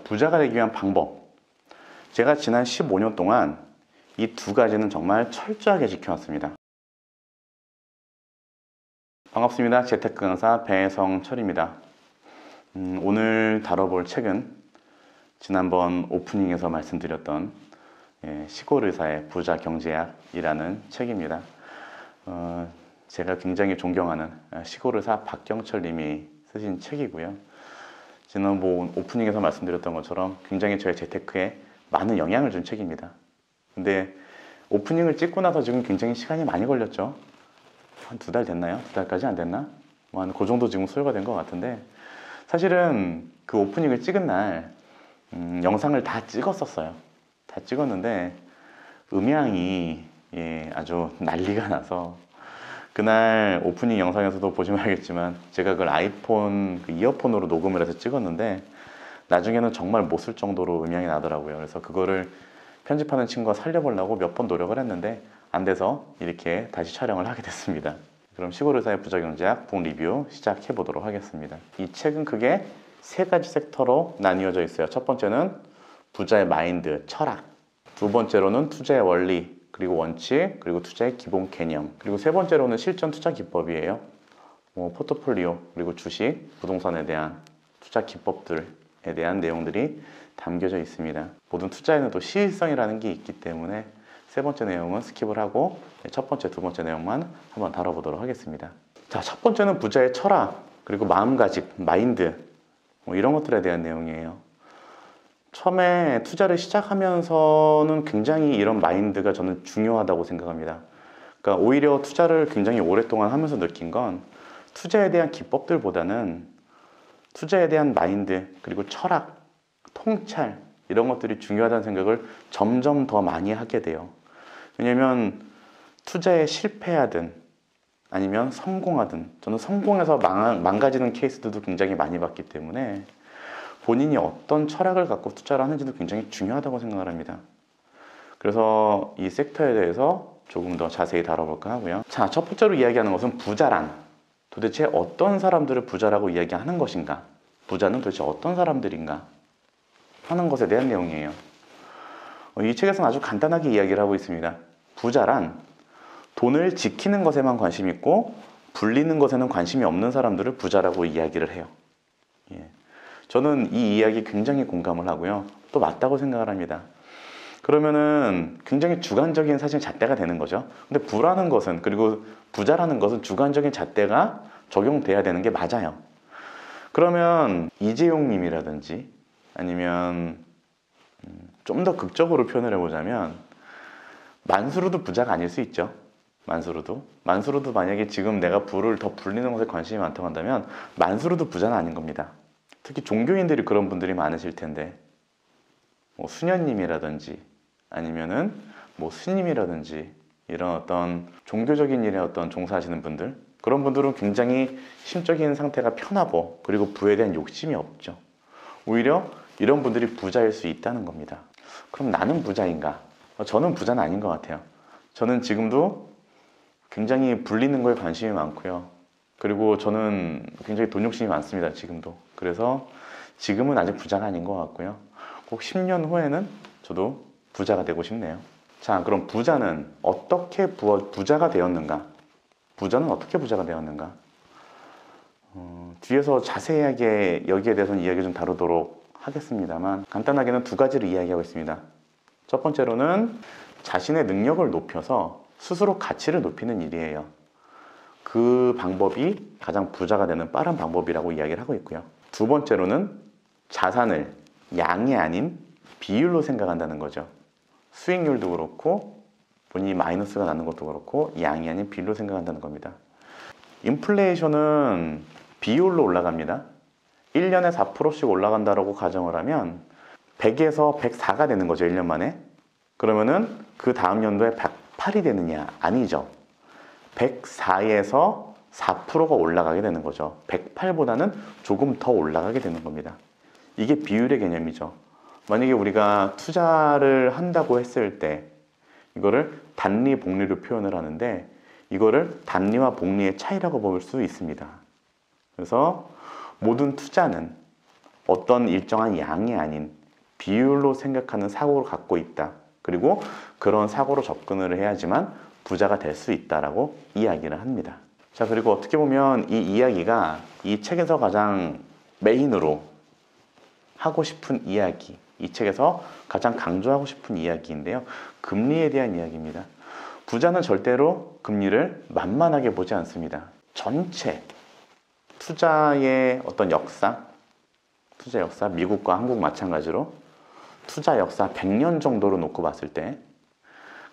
부자가 되기 위한 방법. 제가 지난 15년 동안 이 두 가지는 정말 철저하게 지켜왔습니다. 반갑습니다. 재테크 강사 배성철입니다. 오늘 다뤄볼 책은 지난번 오프닝에서 말씀드렸던 시골 의사의 부자 경제학이라는 책입니다. 제가 굉장히 존경하는 시골 의사 박경철 님이 쓰신 책이고요. 지난번 오프닝에서 말씀드렸던 것처럼 굉장히 저의 재테크에 많은 영향을 준 책입니다. 근데 오프닝을 찍고 나서 지금 굉장히 시간이 많이 걸렸죠. 한 2달 됐나요? 2달까지 안 됐나? 뭐 한 그 정도 지금 소요가 된 것 같은데, 사실은 그 오프닝을 찍은 날 영상을 다 찍었었어요. 다 찍었는데 음향이 아주 난리가 나서, 그날 오프닝 영상에서도 보시면 알겠지만 제가 그걸 아이폰 이어폰으로 녹음을 해서 찍었는데 나중에는 정말 못 쓸 정도로 음향이 나더라고요. 그래서 그거를 편집하는 친구가 살려보려고 몇 번 노력을 했는데 안 돼서 이렇게 다시 촬영을 하게 됐습니다. 그럼 시골 의사의 부자 경제학 북 리뷰 시작해 보도록 하겠습니다. 이 책은 크게 3가지 섹터로 나뉘어져 있어요. 첫 번째는 부자의 마인드, 철학. 두 번째로는 투자의 원리, 그리고 원칙, 그리고 투자의 기본 개념. 그리고 세 번째로는 실전 투자 기법이에요. 포트폴리오, 그리고 주식, 부동산에 대한 투자 기법들에 대한 내용들이 담겨져 있습니다. 모든 투자에는 또 시일성이라는 게 있기 때문에 세 번째 내용은 스킵을 하고 첫 번째, 두 번째 내용만 한번 다뤄보도록 하겠습니다. 자, 첫 번째는 부자의 철학, 그리고 마음가짐, 마인드, 이런 것들에 대한 내용이에요. 처음에 투자를 시작하면서는 굉장히 이런 마인드가 저는 중요하다고 생각합니다. 그러니까 오히려 투자를 굉장히 오랫동안 하면서 느낀 건 투자에 대한 기법들보다는 투자에 대한 마인드, 그리고 철학, 통찰, 이런 것들이 중요하다는 생각을 점점 더 많이 하게 돼요. 왜냐면 투자에 실패하든 아니면 성공하든, 저는 성공해서 망가지는 케이스들도 굉장히 많이 봤기 때문에 본인이 어떤 철학을 갖고 투자를 하는지도 굉장히 중요하다고 생각을 합니다. 그래서 이 섹터에 대해서 조금 더 자세히 다뤄볼까 하고요. 자, 첫 번째로 이야기하는 것은 부자란 도대체 어떤 사람들을 부자라고 이야기하는 것인가? 부자는 도대체 어떤 사람들인가? 하는 것에 대한 내용이에요. 이 책에서는 아주 간단하게 이야기를 하고 있습니다. 부자란 돈을 지키는 것에만 관심이 있고 불리는 것에는 관심이 없는 사람들을 부자라고 이야기를 해요. 저는 이 이야기 굉장히 공감을 하고요. 또 맞다고 생각을 합니다. 그러면은 굉장히 주관적인 사실 잣대가 되는 거죠. 근데 부라는 것은, 그리고 부자라는 것은 주관적인 잣대가 적용돼야 되는 게 맞아요. 그러면 이재용 님이라든지 아니면 좀 더 극적으로 표현을 해보자면 만수르도 부자가 아닐 수 있죠. 만수르도 만약에 지금 내가 부를 더 불리는 것에 관심이 많다고 한다면 만수르도 부자는 아닌 겁니다. 특히 종교인들이 그런 분들이 많으실 텐데, 수녀님이라든지 아니면은 스님이라든지 이런 어떤 종교적인 일에 종사하시는 분들, 그런 분들은 굉장히 심적인 상태가 편하고 그리고 부에 대한 욕심이 없죠. 오히려 이런 분들이 부자일 수 있다는 겁니다. 그럼 나는 부자인가? 저는 부자는 아닌 것 같아요. 저는 지금도 굉장히 불리는 거에 관심이 많고요. 그리고 저는 굉장히 돈 욕심이 많습니다. 지금도. 그래서 지금은 아직 부자가 아닌 것 같고요. 꼭 10년 후에는 저도 부자가 되고 싶네요. 자, 그럼 부자는 어떻게 부자가 되었는가? 부자는 어떻게 부자가 되었는가? 뒤에서 자세하게 여기에 대해서는 이야기 좀 다루도록 하겠습니다만, 간단하게는 2가지를 이야기하고 있습니다. 첫 번째로는 자신의 능력을 높여서 스스로 가치를 높이는 일이에요. 그 방법이 가장 부자가 되는 빠른 방법이라고 이야기를 하고 있고요. 두 번째로는 자산을 양이 아닌 비율로 생각한다는 거죠. 수익률도 그렇고 본인이 마이너스가 나는 것도 그렇고 양이 아닌 비율로 생각한다는 겁니다. 인플레이션은 비율로 올라갑니다. 1년에 4%씩 올라간다고 가정을 하면 100에서 104가 되는 거죠. 1년 만에. 그러면은 그 다음 연도에 108이 되느냐? 아니죠. 104에서 4%가 올라가게 되는 거죠. 108보다는 조금 더 올라가게 되는 겁니다. 이게 비율의 개념이죠. 만약에 우리가 투자를 한다고 했을 때 이거를 단리, 복리로 표현을 하는데 이거를 단리와 복리의 차이라고 볼 수 있습니다. 그래서 모든 투자는 어떤 일정한 양이 아닌 비율로 생각하는 사고를 갖고 있다. 그리고 그런 사고로 접근을 해야지만 부자가 될 수 있다라고 이야기를 합니다. 자, 그리고 어떻게 보면 이 이야기가 이 책에서 가장 메인으로 하고 싶은 이야기, 이 책에서 가장 강조하고 싶은 이야기인데요. 금리에 대한 이야기입니다. 부자는 절대로 금리를 만만하게 보지 않습니다. 전체 투자의 어떤 역사, 미국과 한국 마찬가지로 투자 역사 100년 정도로 놓고 봤을 때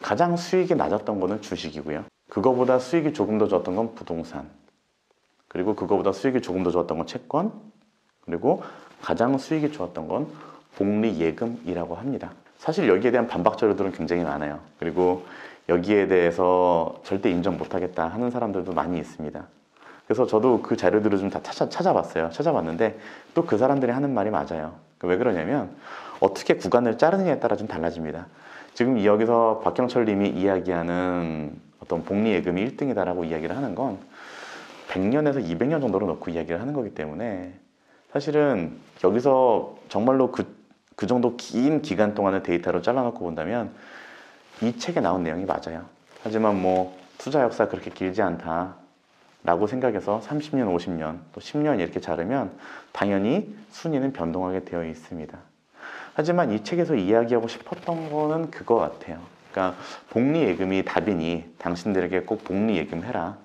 가장 수익이 낮았던 거는 주식이고요. 그거보다 수익이 조금 더 좋았던 건 부동산, 그리고 그거보다 수익이 조금 더 좋았던 건 채권, 그리고 가장 수익이 좋았던 건 복리예금이라고 합니다. 사실 여기에 대한 반박 자료들은 굉장히 많아요. 그리고 여기에 대해서 절대 인정 못하겠다 하는 사람들도 많이 있습니다. 그래서 저도 그 자료들을 좀 다 찾아봤어요. 찾아봤는데 또 그 사람들이 하는 말이 맞아요. 왜 그러냐면 어떻게 구간을 자르느냐에 따라 좀 달라집니다. 지금 여기서 박경철 님이 이야기하는 어떤 복리예금이 1등이다라고 이야기를 하는 건 100년에서 200년 정도로 놓고 이야기를 하는 거기 때문에 사실은 여기서 정말로 그 정도 긴 기간 동안의 데이터로 잘라놓고 본다면 이 책에 나온 내용이 맞아요. 하지만 뭐 투자 역사 그렇게 길지 않다 라고 생각해서 30년, 50년, 또 10년 이렇게 자르면 당연히 순위는 변동하게 되어 있습니다. 하지만 이 책에서 이야기하고 싶었던 거는 그거 같아요. 그러니까 복리예금이 답이니 당신들에게 꼭 복리예금 해라.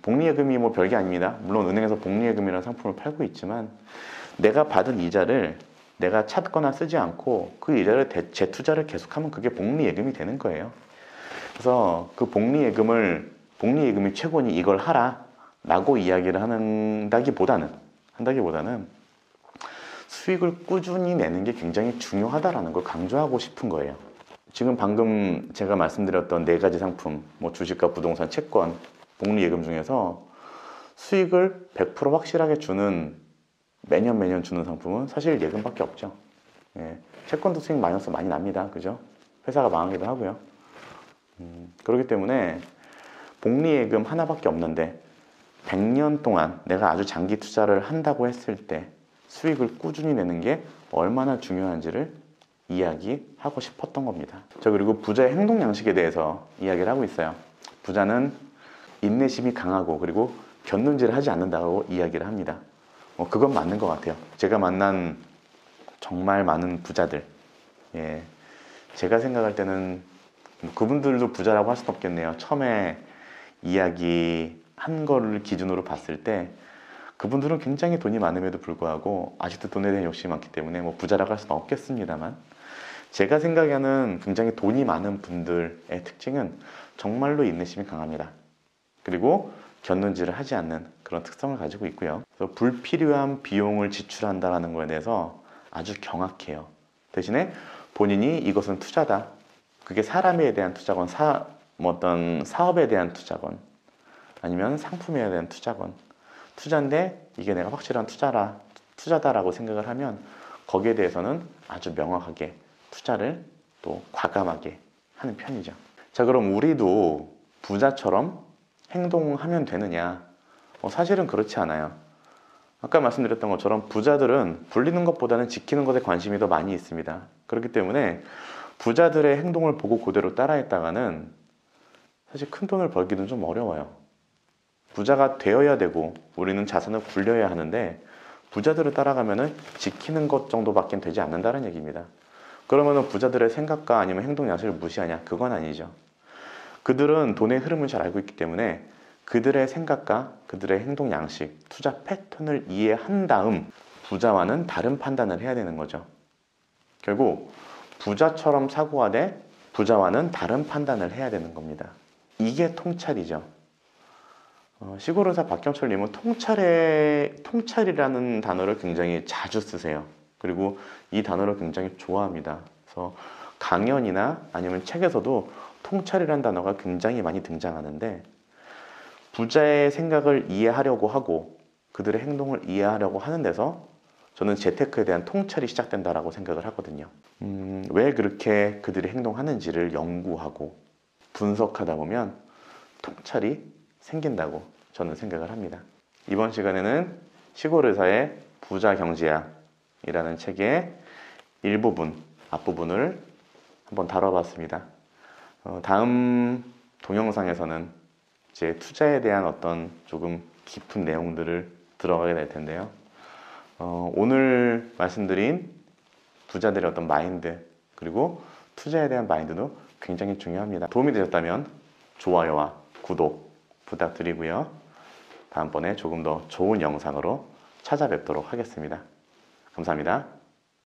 복리예금이 뭐 별게 아닙니다. 물론 은행에서 복리예금이라는 상품을 팔고 있지만 내가 받은 이자를 내가 찾거나 쓰지 않고 그 이자를 재투자를 계속하면 그게 복리예금이 되는 거예요. 그래서 그 복리예금이 최고니 이걸 하라 라고 이야기를 한다기보다는 수익을 꾸준히 내는 게 굉장히 중요하다라는 걸 강조하고 싶은 거예요. 지금 방금 제가 말씀드렸던 4가지 상품, 뭐 주식과 부동산, 채권, 복리예금 중에서 수익을 100% 확실하게 주는 매년 주는 상품은 사실 예금밖에 없죠. 예, 채권도 수익 마이너스 많이 납니다. 그죠? 회사가 망하기도 하고요. 그렇기 때문에 복리예금 하나밖에 없는데 100년 동안 내가 아주 장기 투자를 한다고 했을 때 수익을 꾸준히 내는 게 얼마나 중요한지를 이야기하고 싶었던 겁니다. 저 그리고 부자의 행동 양식에 대해서 이야기를 하고 있어요. 부자는 인내심이 강하고 그리고 견눈질을 하지 않는다고 이야기를 합니다. 그건 맞는 것 같아요. 제가 만난 정말 많은 부자들, 예, 제가 생각할 때는 뭐 그분들도 부자라고 할 수는 없겠네요. 처음에 이야기한 거를 기준으로 봤을 때 그분들은 굉장히 돈이 많음에도 불구하고 아직도 돈에 대한 욕심이 많기 때문에 뭐 부자라고 할 수는 없겠습니다만, 제가 생각하는 굉장히 돈이 많은 분들의 특징은 정말로 인내심이 강합니다. 그리고 견눈질을 하지 않는 그런 특성을 가지고 있고요. 그래서 불필요한 비용을 지출한다는 거에 대해서 아주 경악해요. 대신에 본인이 이것은 투자다, 그게 사람에 대한 투자건 어떤 사업에 대한 투자건 아니면 상품에 대한 투자인데 이게 내가 확실한 투자다라고 생각을 하면 거기에 대해서는 아주 명확하게 투자를 또 과감하게 하는 편이죠. 자, 그럼 우리도 부자처럼 행동하면 되느냐? 사실은 그렇지 않아요. 아까 말씀드렸던 것처럼 부자들은 불리는 것보다는 지키는 것에 관심이 더 많이 있습니다. 그렇기 때문에 부자들의 행동을 보고 그대로 따라했다가는 사실 큰 돈을 벌기는 좀 어려워요. 부자가 되어야 되고 우리는 자산을 굴려야 하는데 부자들을 따라가면은 지키는 것 정도밖에 되지 않는다는 얘기입니다. 그러면은 부자들의 생각과 아니면 행동 양식을 무시하냐? 그건 아니죠. 그들은 돈의 흐름을 잘 알고 있기 때문에 그들의 생각과 그들의 행동 양식, 투자 패턴을 이해한 다음 부자와는 다른 판단을 해야 되는 거죠. 결국 부자처럼 사고하되 부자와는 다른 판단을 해야 되는 겁니다. 이게 통찰이죠. 시골의사 박경철님은 통찰이라는 단어를 굉장히 자주 쓰세요. 그리고 이 단어를 굉장히 좋아합니다. 그래서 강연이나 아니면 책에서도 통찰이라는 단어가 굉장히 많이 등장하는데, 부자의 생각을 이해하려고 하고 그들의 행동을 이해하려고 하는 데서 저는 재테크에 대한 통찰이 시작된다라고 생각을 하거든요. 왜 그렇게 그들이 행동하는지를 연구하고 분석하다 보면 통찰이 생긴다고 저는 생각을 합니다. 이번 시간에는 시골의사의 부자 경제학이라는 책의 일부분, 앞부분을 한번 다뤄봤습니다. 다음 동영상에서는 이제 투자에 대한 어떤 조금 깊은 내용들을 들어가게 될 텐데요. 오늘 말씀드린 부자들의 어떤 마인드, 그리고 투자에 대한 마인드도 굉장히 중요합니다. 도움이 되셨다면 좋아요와 구독 부탁드리고요. 다음번에 조금 더 좋은 영상으로 찾아뵙도록 하겠습니다. 감사합니다.